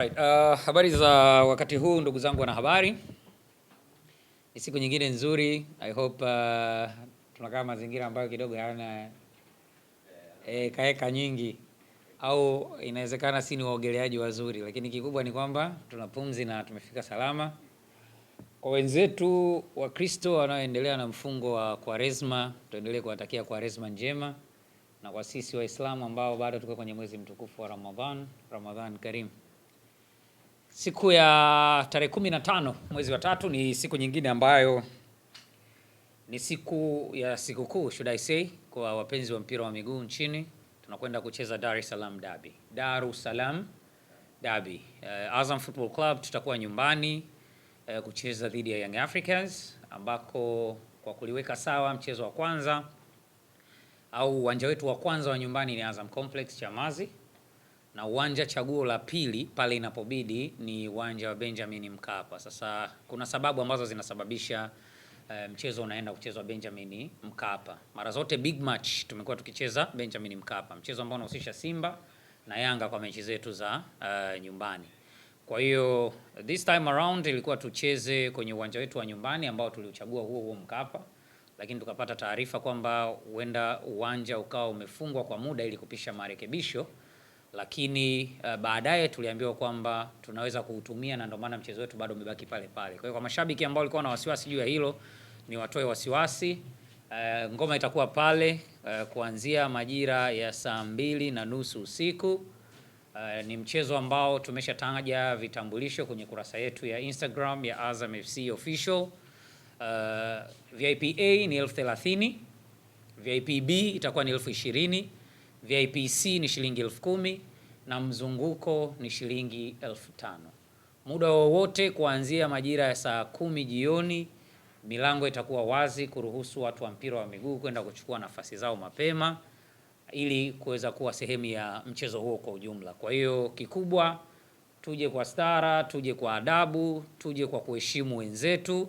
Right. Habari za wakati huu ndugu zangu wana habari. Ni siku nyingine nzuri. I hope tunakaa mazingira ambayo kidogo hayana kaeka nyingi, au inawezekana si ni waogeleaji wazuri, lakini kikubwa ni kwamba tuna pumzi na tumefika salama. Kwa wenzetu wa Kristo wanaoendelea na mfungo wa Kwaresma, tuendelee kuwatakia Kwaresma njema, na kwa sisi Waislamu ambao bado tuko kwenye mwezi mtukufu wa Ramadhan Karim. Siku ya tarehe 15 mwezi wa 3 ni siku nyingine ambayo ni siku ya sikukuu, should I say, kwa wapenzi wa mpira wa miguu nchini. Tunakwenda kucheza Dar es Salaam Derby. Azam Football Club tutakuwa nyumbani kucheza dhidi ya Young Africans, ambako kwa kuliweka sawa mchezo wa kwanza au uwanja wetu wa kwanza wa nyumbani ni Azam Complex Chamazi, na uwanja chaguo la pili pale inapobidi ni uwanja wa Benjamin Mkapa. Sasa kuna sababu ambazo zinasababisha mchezo unaenda kuchezwa Benjamin Mkapa. Mara zote big match tumekuwa tukicheza Benjamin Mkapa, mchezo ambao unahusisha Simba na Yanga kwa mechi zetu za nyumbani. Kwa hiyo this time around ilikuwa tucheze kwenye uwanja wetu wa nyumbani ambao tuliuchagua huo Mkapa, lakini tukapata taarifa kwamba huenda uwanja ukawa umefungwa kwa muda ili kupisha marekebisho, lakini baadaye tuliambiwa kwamba tunaweza kuutumia, na ndio maana mchezo wetu bado umebaki pale pale. Kwa hiyo kwa mashabiki ambao walikuwa na wasiwasi juu ya hilo, ni watoe wasiwasi. Ngoma itakuwa pale kuanzia majira ya saa 2:30 usiku. Ni mchezo ambao tumeshataja vitambulisho kwenye kurasa yetu ya Instagram ya Azam FC Official. VIP A ni 30,000, VIP B itakuwa ni 20,000, VIP C ni shilingi 10,000 na mzunguko ni shilingi 5,000. Muda wowote kuanzia majira ya saa 10 jioni milango itakuwa wazi kuruhusu watu wa mpira wa miguu kwenda kuchukua nafasi zao mapema ili kuweza kuwa sehemu ya mchezo huo kwa ujumla. Kwa hiyo kikubwa, tuje kwa stara, tuje kwa adabu, tuje kwa kuheshimu wenzetu.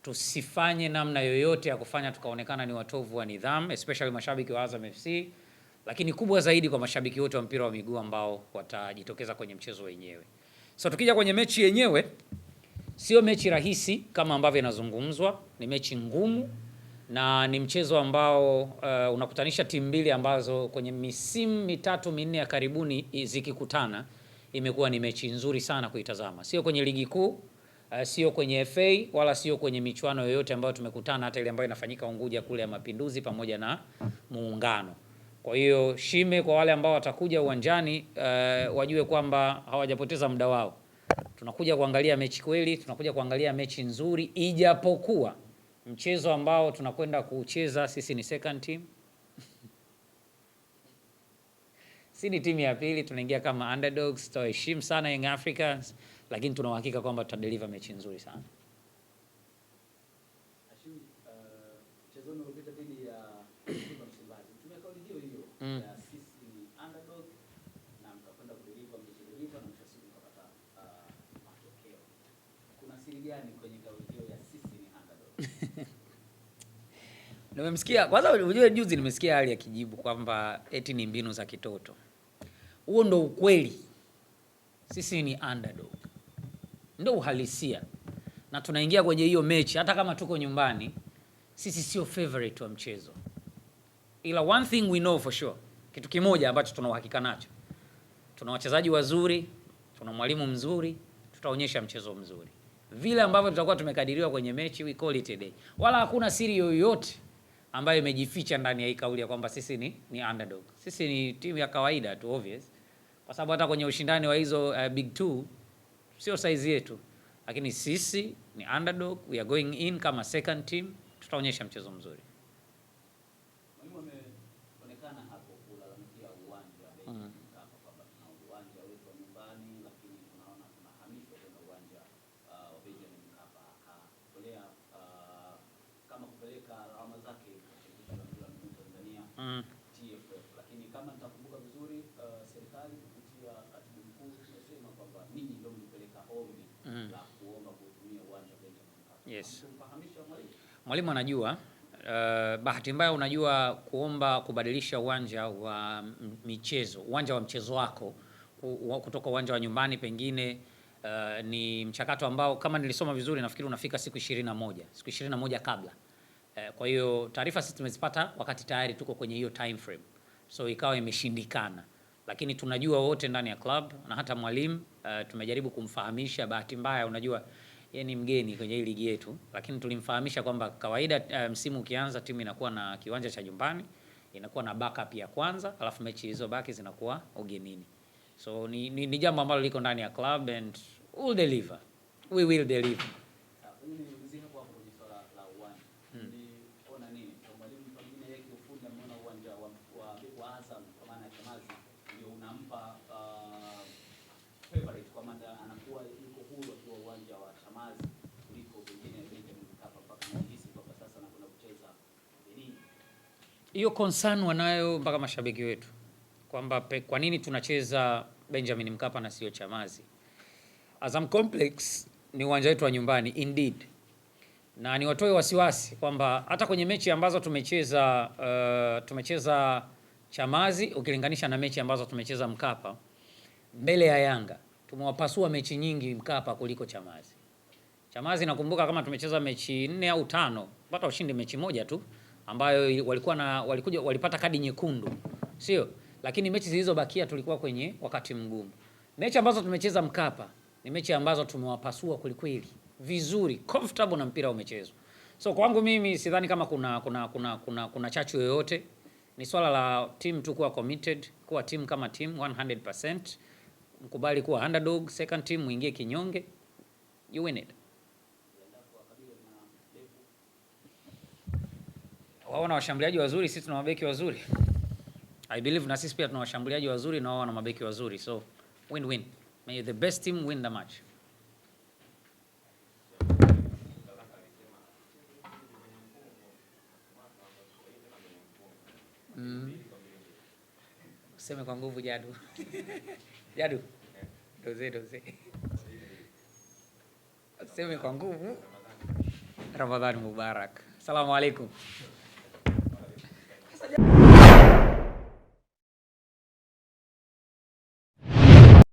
Tusifanye namna yoyote ya kufanya tukaonekana ni watovu wa nidhamu, especially mashabiki wa Azam FC, lakini kubwa zaidi kwa mashabiki wote wa mpira wa miguu ambao watajitokeza kwenye mchezo wenyewe. So tukija kwenye mechi yenyewe, sio mechi rahisi kama ambavyo inazungumzwa, ni mechi ngumu na ni mchezo ambao unakutanisha timu mbili ambazo kwenye misimu 3-4 ya karibuni zikikutana imekuwa ni mechi nzuri sana kuitazama. Sio kwenye ligi kuu, sio kwenye FA, wala sio kwenye michuano yoyote ambayo tumekutana, hata ile ambayo inafanyika Unguja kule ya Mapinduzi pamoja na Muungano. Kwa hiyo shime kwa wale ambao watakuja uwanjani, wajue kwamba hawajapoteza muda wao. Tunakuja kuangalia mechi kweli, tunakuja kuangalia mechi nzuri, ijapokuwa mchezo ambao tunakwenda kucheza sisi ni second team. Si ni timu ya pili, tunaingia kama underdogs. Tutaheshimu sana Young Africans, lakini tuna uhakika kwamba tutadeliver mechi nzuri sana. Mchezo uliopita dhidi ya Simba Msimbazi, tumekauli hiyo ya sisi ni underdog na mkakwenda kudeliver na mshasiku mkapata matokeo. Kuna siri gani kwenye kauli hiyo ya sisi ni underdog? Nimemsikia kwanza, unajua juzi nimesikia hali ya kijibu kwamba eti ni mbinu za kitoto. Huo ndo ukweli. Sisi ni underdog, ndio uhalisia, na tunaingia kwenye hiyo mechi hata kama tuko nyumbani. Sisi sio favorite wa mchezo, ila one thing we know for sure, kitu kimoja ambacho tuna uhakika nacho, tuna wachezaji wazuri, tuna mwalimu mzuri, tutaonyesha mchezo mzuri vile ambavyo tutakuwa tumekadiriwa kwenye mechi. We call it a day. Wala hakuna siri yoyote ambayo imejificha ndani ya hii kauli ya kwamba sisi ni underdog. Sisi ni timu ya kawaida tu, obvious, kwa sababu hata kwenye ushindani wa hizo big two sio size yetu, lakini sisi ni underdog. We are going in kama second team, tutaonyesha mchezo mzuri. Mwalimu ameonekana hapo kulalamikia uwanja wa Benjamin Mkapa kwamba tuna uwanja wetu wa nyumbani, lakini tunaona tunahamishwa kwenda uwanja wa Benjamin Mkapa. Akatolea kama kupeleka alama zake kwa shirikisho la mpira wa miguu Tanzania TFF, lakini kama nitakumbuka vizuri serikali kupitia katibu mkuu imesema kwamba ninyi ndio mlipeleka ombi la kuomba kutumia uwanja wa Benjamin Mkapa. Yes. Kumfahamisha Mwalimu anajua. Bahati mbaya, unajua kuomba kubadilisha uwanja wa michezo, uwanja wa mchezo wako kutoka uwanja wa nyumbani pengine ni mchakato ambao kama nilisoma vizuri nafikiri unafika siku 21 kabla. Kwa hiyo taarifa sisi tumezipata wakati tayari tuko kwenye hiyo time frame, so ikawa imeshindikana, lakini tunajua wote ndani ya club na hata mwalimu tumejaribu kumfahamisha. Bahati mbaya, unajua yeye ni mgeni kwenye hii ligi yetu, lakini tulimfahamisha kwamba kawaida msimu ukianza timu inakuwa na kiwanja cha nyumbani, inakuwa na backup ya kwanza, alafu mechi hizo baki zinakuwa ugenini. So ni jambo ambalo liko ndani ya club and we'll deliver. We will deliver. Hiyo concern wanayo mpaka mashabiki wetu kwamba kwa nini tunacheza Benjamin Mkapa na sio Chamazi. Azam Complex ni uwanja wetu wa nyumbani indeed, na niwatoe wasiwasi kwamba hata kwenye mechi ambazo tumecheza Chamazi ukilinganisha na mechi ambazo tumecheza Mkapa mbele ya Yanga, tumewapasua mechi nyingi Mkapa kuliko Chamazi. Chamazi nakumbuka kama tumecheza mechi 4 au 5, pata ushindi mechi moja tu ambayo walipata kadi nyekundu, sio? Lakini mechi zilizobakia tulikuwa kwenye wakati mgumu. Mechi ambazo tumecheza Mkapa ni mechi ambazo tumewapasua kweli vizuri, comfortable na mpira umechezwa. So kwangu mimi sidhani kama kuna chachu yoyote. Ni swala la team tu kuwa committed, kuwa team kama team 100%, mkubali kuwa underdog, second team muingie kinyonge, you win it. Wao na washambuliaji wazuri, sisi tuna mabeki wazuri. I believe na sisi pia tuna washambuliaji wazuri na wao na mabeki wazuri. So win-win. May the best team win the match. Useme kwa nguvu Jadu. Jadu. Doze. Useme kwa nguvu. Ramadhani Mubarak. Assalamu alaikum.